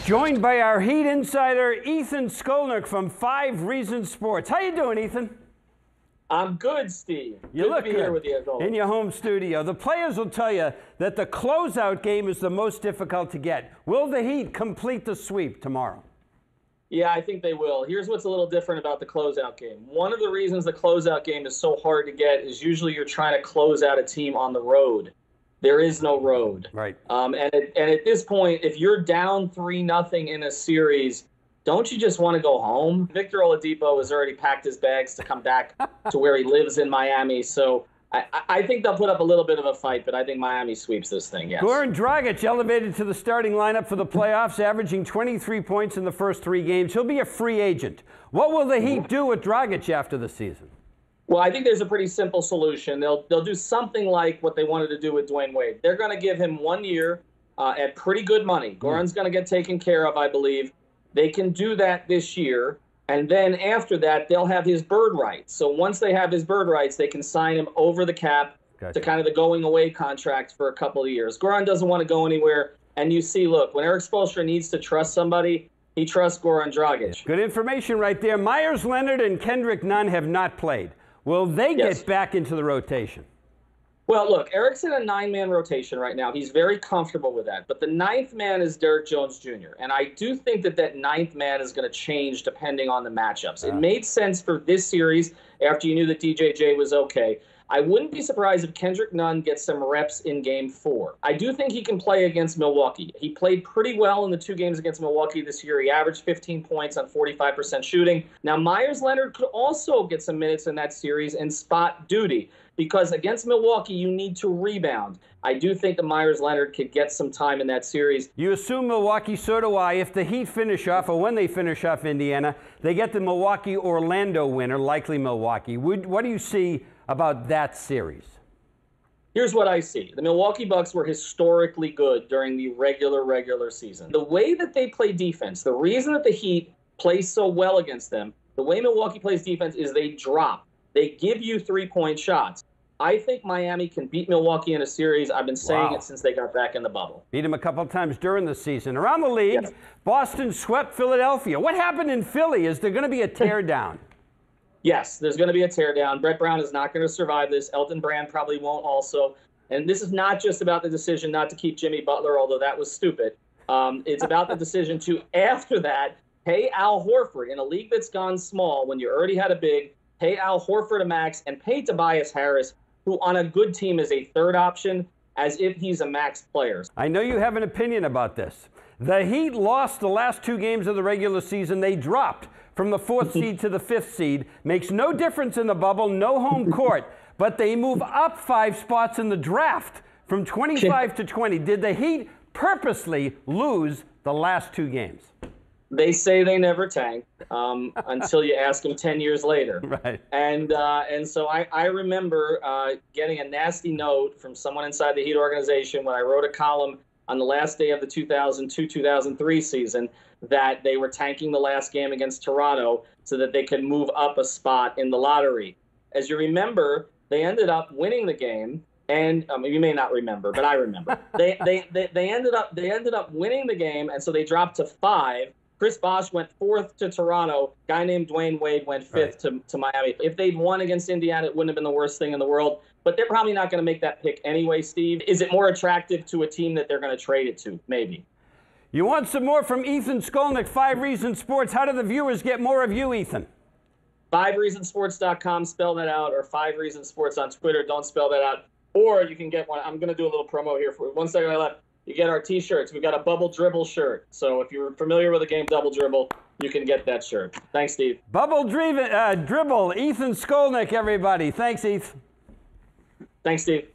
Joined by our Heat insider, Ethan Skolnick from 5 Reasons Sports. How you doing, Ethan? I'm good, Steve. You look good to be here with you as always. In your home studio. The players will tell you that the closeout game is the most difficult to get. Will the Heat complete the sweep tomorrow? Yeah, I think they will. Here's what's a little different about the closeout game. One of the reasons the closeout game is so hard to get is usually you're trying to close out a team on the road. There is no road. Right. And at this point, if you're down 3-0 in a series, don't you just want to go home? Victor Oladipo has already packed his bags to come back to where he lives in Miami. So I think they'll put up a little bit of a fight, but I think Miami sweeps this thing, yes. Goran Dragic elevated to the starting lineup for the playoffs, averaging 23 points in the first 3 games. He'll be a free agent. What will the Heat do with Dragic after the season? Well, I think there's a pretty simple solution. They'll do something like what they wanted to do with Dwayne Wade. They're going to give him 1 year at pretty good money. Goran's going to get taken care of, I believe. They can do that this year, and then after that, they'll have his bird rights. So once they have his bird rights, they can sign him over the cap to kind of the going away contract for a couple of years. Goran doesn't want to go anywhere, and you see, look, when Erik Spoelstra needs to trust somebody, he trusts Goran Dragic. Good information right there. Myers Leonard and Kendrick Nunn have not played. Will they get back into the rotation? Well, look, Eric's in a 9-man rotation right now. He's very comfortable with that. But the 9th man is Derrick Jones Jr. And I do think that 9th man is going to change depending on the matchups. It made sense for this series after you knew that DJJ was okay. I wouldn't be surprised if Kendrick Nunn gets some reps in Game 4. I do think he can play against Milwaukee. He played pretty well in the 2 games against Milwaukee this year. He averaged 15 points on 45% shooting. Now, Myers Leonard could also get some minutes in that series in spot duty because against Milwaukee, you need to rebound. I do think that Myers Leonard could get some time in that series. You assume Milwaukee, so do I. If the Heat finish off, or when they finish off Indiana, they get the Milwaukee-Orlando winner, likely Milwaukee. What do you see about that series? Here's what I see. The Milwaukee Bucks were historically good during the regular season. The way that they play defense, the reason that the Heat play so well against them, the way Milwaukee plays defense is they drop. They give you 3-point shots. I think Miami can beat Milwaukee in a series. I've been saying it since they got back in the bubble. Beat them a couple of times during the season. Around the league, Boston swept Philadelphia. What happened in Philly? Is there going to be a teardown? Yes, there's going to be a teardown. Brett Brown is not going to survive this. Elton Brand probably won't also. And this is not just about the decision not to keep Jimmy Butler, although that was stupid. It's about the decision to, after that, pay Al Horford in a league that's gone small when you already had a big, pay Al Horford a max and pay Tobias Harris, who on a good team is a 3rd option, as if he's a max player. I know you have an opinion about this. The Heat lost the last 2 games of the regular season. They dropped from the 4th seed to the 5th seed. Makes no difference in the bubble, no home court. But they move up 5 spots in the draft from 25 to 20. Did the Heat purposely lose the last 2 games? They say they never tank until you ask them 10 years later. Right. And so I remember getting a nasty note from someone inside the Heat organization when I wrote a column on the last day of the 2002-2003 season that they were tanking the last game against Toronto so that they could move up a spot in the lottery. As you remember, they ended up winning the game. And you may not remember, but I remember. They ended up winning the game, and so they dropped to 5. Chris Bosh went 4th to Toronto. Guy named Dwayne Wade went 5th to Miami. If they'd won against Indiana, it wouldn't have been the worst thing in the world. But they're probably not going to make that pick anyway, Steve. Is it more attractive to a team that they're going to trade it to? Maybe. You want some more from Ethan Skolnick, 5 Reasons Sports. How do the viewers get more of you, Ethan? 5reasonsports.com, spell that out, or 5 Reasons Sports on Twitter. Don't spell that out. Or you can get one. I'm going to do a little promo here. For 1 second I left. You get our T-shirts. We've got a Bubble Dribble shirt. So if you're familiar with the game Double Dribble, you can get that shirt. Thanks, Steve. Bubble Dribble, Ethan Skolnick, everybody. Thanks, Ethan. Thanks, Steve.